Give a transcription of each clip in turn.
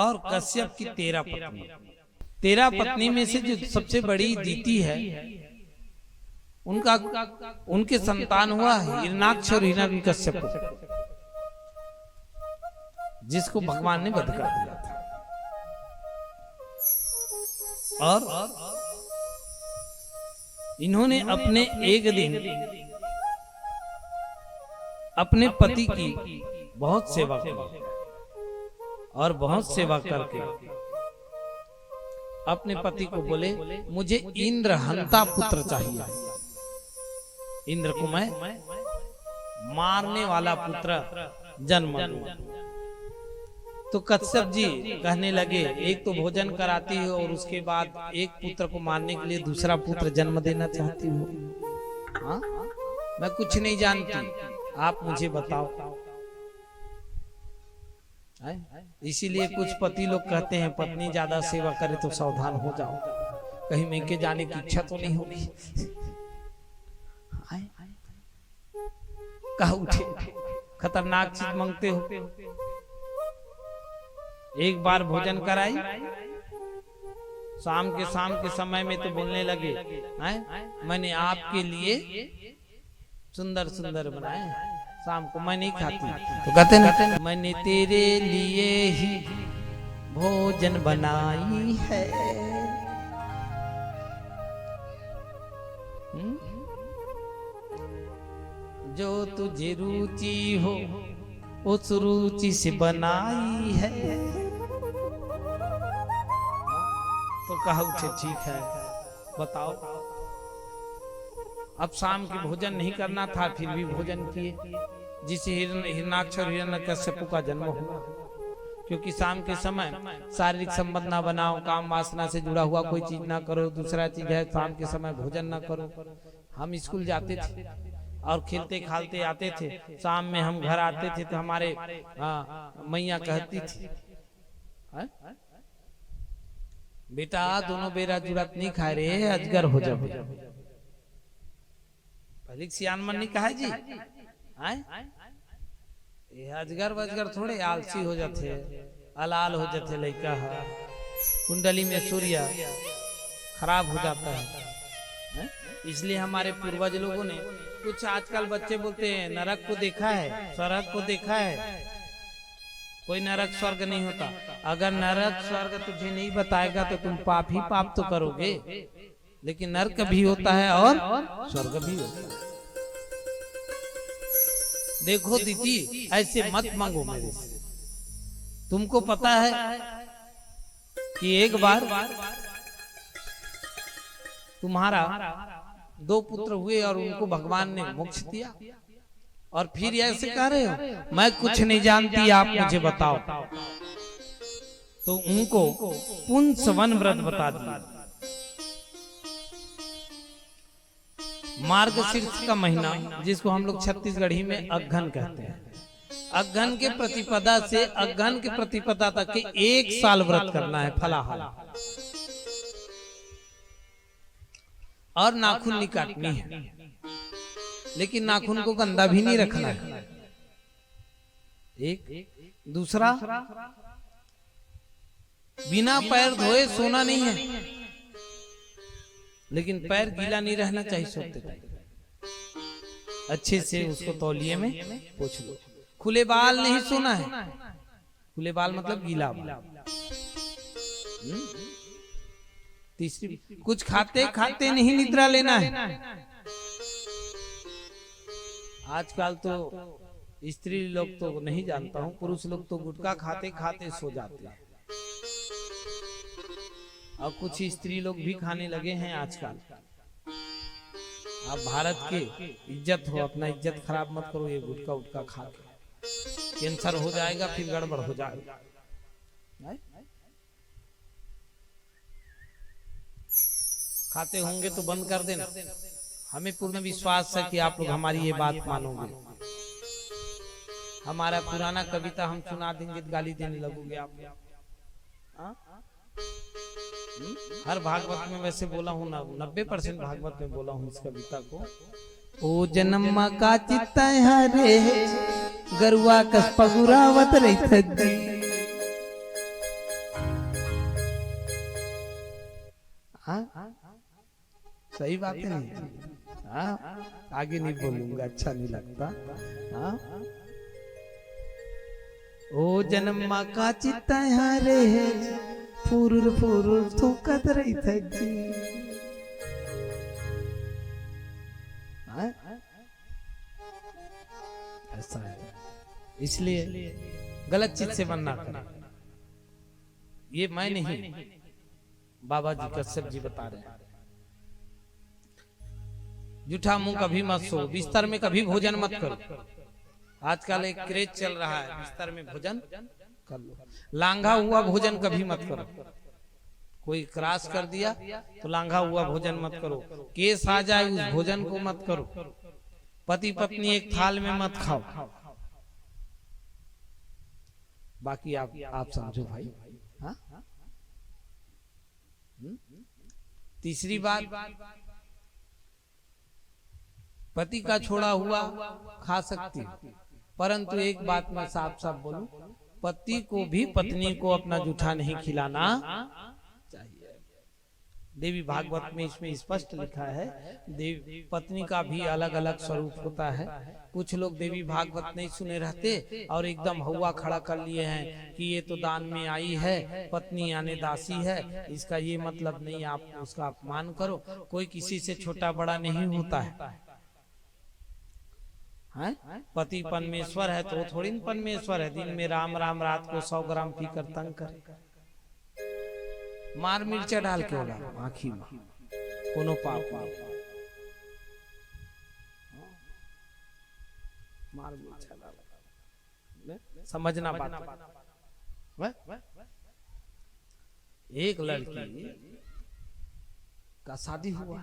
और कश्यप की 13 पत्नी। 13 पत्नी में से जो सबसे बड़ी दीति है, उनके संतान हुआ हिरणाक्ष और हिरण्यकश्यप, जिसको भगवान ने वध कर दिया था। और इन्होंने अपने एक दिन अपने पति की बहुत सेवा की और बहुत सेवा करके अपने पति को बोले, मुझे इंद्र हंता पुत्र चाहिए, इंद्र को मैं मारने वाला पुत्र जन्म दूं। तो कश्यप जी कहने लगे, एक तो भोजन कराती हो और उसके बाद एक पुत्र को मारने के लिए दूसरा पुत्र जन्म देना चाहती हो? हाँ, मैं कुछ नहीं जानती, आप मुझे बताओ। इसीलिए कुछ पति लोग कहते हैं पत्नी ज्यादा सेवा करे तो सावधान हो जाओ, कहीं मेके जाने की इच्छा तो नहीं होगी। कहा उठे, खतरनाक चीज मांगते हो। एक बार भोजन कराई, शाम के समय में तो बोलने लगे, मैंने आपके लिए सुंदर सुंदर बनाए, शाम को मैं नहीं खाती। तो कहते ना, मैंने तेरे लिए ही भोजन बनाई है। जो तुझे रुचि हो उस रुचि से बनाई है। तो कहा उठे, ठीक है बताओ। अब शाम की भोजन नहीं करना था, फिर भी भोजन किए, जिसे हिरणाक्ष और हिरण्यकश्यप का जन्म हुआ। क्योंकि शाम के समय शारीरिक संबंध ना बनाओ, काम वासना से जुड़ा हुआ कोई चीज ना करो। दूसरा चीज है, शाम के समय भोजन ना करो। हम स्कूल जाते थे और खेलते खालते आते थे, शाम में हम घर आते थे तो हमारे मैया कहती थी, बेटा दोनों बेरा जुरात नहीं खाए रे, अजगर हो जाओ। सियान मन नहीं कहा जी, ये अजगर वजगर थोड़े आलसी हो जाते, अलाल हो जाते लड़का है, कुंडली में सूर्य खराब हो जाता है। इसलिए हमारे पूर्वज लोगों ने, कुछ आजकल बच्चे बोलते हैं नरक को देखा है, स्वर्ग को देखा है। कोई नरक स्वर्ग नहीं होता। अगर नरक स्वर्ग तुझे नहीं बताएगा तो तुम पाप ही पाप तो करोगे, लेकिन नरक भी होता है और स्वर्ग भी होता है। देखो दीदी, ऐसे मत मांगो मेरे से। तुमको पता है कि एक बार तुम्हारा 2 पुत्र हुए और उनको भगवान ने मोक्ष दिया, और फिर ऐसे कह रहे हो मैं कुछ नहीं जानती, आप मुझे बताओ। तो उनको पुंसवन व्रत बता दिया। मार्गशीर्ष का महीना, जिसको हम लोग छत्तीसगढ़ी में अघन कहते हैं, अघन के प्रतिपदा से अघन के प्रतिपदा तक के 1 साल व्रत करना है, फलाहार, और नाखून नहीं काटनी है। लेकिन नाखून को गंदा भी नहीं रखना है। एक दूसरा, बिना पैर धोए सोना नहीं है, लेकिन पैर गीला नहीं रहना चाहिए सोते टाइम। अच्छे से उसको तौलिए में पोंछ लो। खुले बाल नहीं सोना है, खुले बाल मतलब गीला बाल। तीसरी, कुछ खाते खाते नहीं निद्रा लेना है। आजकल तो स्त्री लोग तो नहीं जानता हूँ, पुरुष लोग तो गुटखा खाते खाते सो जाते हैं, और कुछ स्त्री लोग भी खाने लगे हैं आजकल। आप भारत के इज्जत हो, अपना इज्जत खराब मत करो ये गुटखा उटका खा के। कैंसर हो जाएगा, फिर गड़बड़ हो जाएगा। खाते होंगे तो बंद कर देना। हमें पूर्ण विश्वास है कि आप लोग हमारी ये बात मानोगे। हमारा पुराना कविता हम सुना देंगे तो गाली देने लगोगे आप। हर भागवत में वैसे बोला हूँ ना, 90% भागवत में बोला हूँ इस कविता को। ओ जन्म का चित्त हरे गरुआ कस पगुरावत रही सही बात है नहीं? हाँ, आगे नहीं बोलूंगा, अच्छा नहीं लगता। हाँ, ओ जन्मा का चित्ता हारे फुरुर फुरुर थूकत रही थी। ऐसा है, इसलिए गलत चीज से बनना करें। ये मैं नहीं, बाबा जी कश्यप जी बता रहे हैं। जूठा मुंह कभी मत सो, बिस्तर में कभी भोजन मत करो। आजकल एक क्रेज चल रहा है, बिस्तर में भोजन कर लो। लांघा हुआ भोजन कभी मत करो। कोई क्रॉस कर दिया तो लांघा हुआ भोजन मत करो। केस आ जाए उस भोजन को मत करो। पति पत्नी एक थाल में मत खाओ। बाकी आप समझो भाई। हाँ? तीसरी बात, पति का छोड़ा हुआ खा सकती, परंतु एक बात मैं साफ साफ बोलूं, पति को भी पत्नी को अपना जूठा नहीं खिलाना चाहिए। देवी भागवत में इसमें स्पष्ट लिखा है, देवी पत्नी का भी अलग अलग स्वरूप होता है। कुछ लोग देवी भागवत नहीं सुने रहते और एकदम हवा खड़ा कर लिए हैं कि ये तो दान में आई है, पत्नी यानी दासी है, इसका ये मतलब नहीं आप उसका अपमान करो। कोई किसी से छोटा बड़ा नहीं होता है। पति परमेश्वर है तो थोड़ी परमेश्वर है। दिन में राम राम, रात को 100 ग्राम पीकर तंग करे। मार मिर्चा डाल के होगा आँखी में, कोनो पाप नहीं। मार मिर्चा डाल, समझना बात। एक लड़की का शादी हुआ,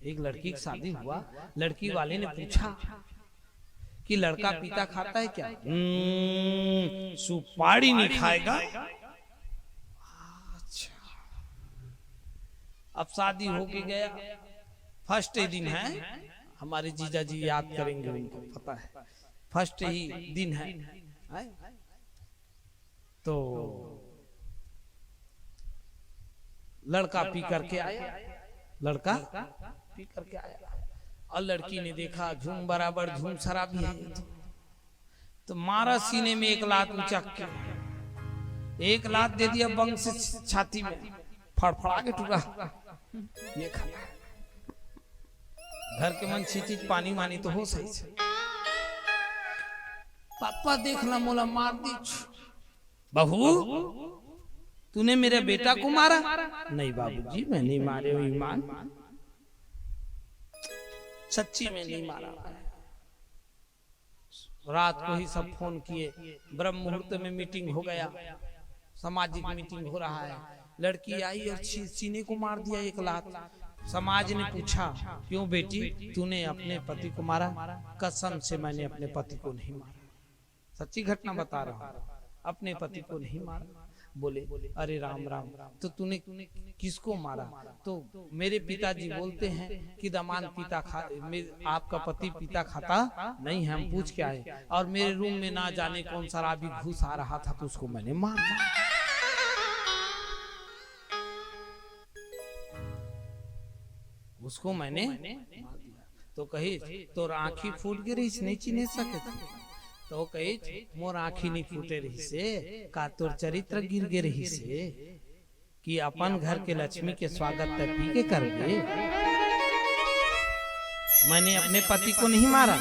एक लड़की की शादी हुआ। लड़की वाले ने पूछा कि लड़का पीता खाता है क्या? सुपारी नहीं खाएगा। अच्छा, अब शादी होके गया, फर्स्ट दिन है। हमारे जीजा जी याद करेंगे, उनको पता है फर्स्ट ही दिन है। तो लड़का पी करके आया, लड़का पी करके आया और लड़की ने देखा झूम बराबर झूम शराबी है, तो मारा सीने में एक लात उचक के, एक लात दे दिया बंग से छाती में, फड़फड़ा के टूटा। ये खाना घर के मन चीज पानी मानी तो हो सही से। पापा देखना मोला मार दी। बहू तूने मेरे बेटा को मारा? नहीं बाबूजी मैं नहीं मारे हूं, ईमान सच्ची में नहीं मारा। रात को ही सब फोन किए, ब्रह्म मुहूर्त में मीटिंग हो गया, सामाजिक मीटिंग हो रहा है। लड़की आई और सीने को मार दिया एक लात। समाज ने पूछा क्यों बेटी तूने अपने पति को मारा? कसम से मैंने अपने पति को नहीं मारा, सच्ची घटना बता रहा हूँ, अपने पति को नहीं मारा। बोले अरे राम राम, तो तूने किसको मारा? तो मेरे पिताजी बोलते हैं कि दमान पिता आपका पति पिता खाता नहीं है, हम पूछ के आए और मेरे रूम में ना जाने कौन शराबी घुस आ रहा था तो उसको मैंने मार दिया। उसको मैंने मार दिया। तो कही तो आँखी फूट गिरी नहीं चिन्ह सके थे। तो कही मोर आँखी नहीं फूटे रही से, का तोर चरित्र गिर गे रही से कि अपन घर के लक्ष्मी के स्वागत तक पी के करगे। मैंने अपने पति को नहीं मारा,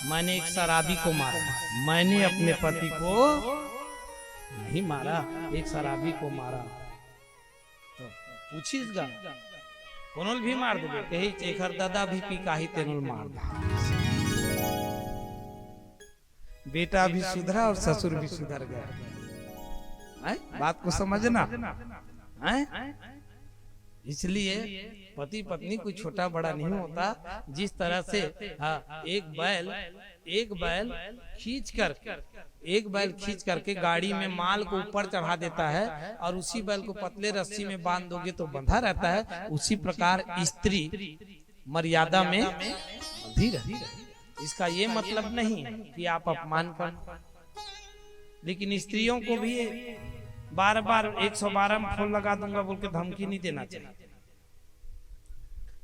मैंने एक शराबी को मारा। मैंने अपने पति को नहीं मारा, एक शराबी को मारा। तो पूछीसगा कोनोल भी मार दोगे, कही चेखर दादा भी पी का ही तेनुल मार दा। बेटा भी सुधरा और ससुर भी सुधर गया। बात को समझना। इसलिए पति पत्नी कोई छोटा बड़ा नहीं होता। जिस तरह से एक बैल खींच करके गाड़ी में माल को ऊपर चढ़ा देता है और उसी बैल को पतले रस्सी में बांध दोगे तो बंधा रहता है, उसी प्रकार स्त्री मर्यादा में बंधी रहती है। इसका ये मतलब नहीं कि आप अपमान कर, लेकिन स्त्रियों को भी बार बार 112 में फोन लगा दूंगा बोल के धमकी नहीं देना चाहिए।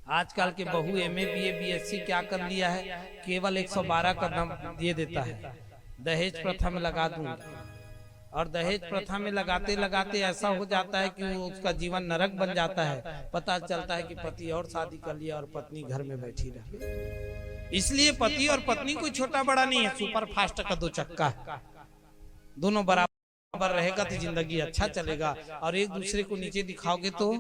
आजकल के बहू MA BA BSc क्या कर लिया है, केवल 112 का दम दे देता है, दहेज प्रथा में लगा दूंगा। और दहेज प्रथा में लगाते लगाते ऐसा हो जाता है कि वो उसका जीवन नरक बन जाता है। पता चलता है कि पति और शादी कर लिया और पत्नी घर में बैठी रही। इसलिए पति और पत्नी कोई छोटा बड़ा नहीं है, सुपर फास्ट का दो चक्का है। दोनों बराबर रहेगा तो जिंदगी अच्छा चलेगा, और एक दूसरे को नीचे दिखाओगे तो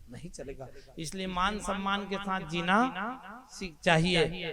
नहीं चलेगा। इसलिए मान सम्मान के साथ जीना चाहिए।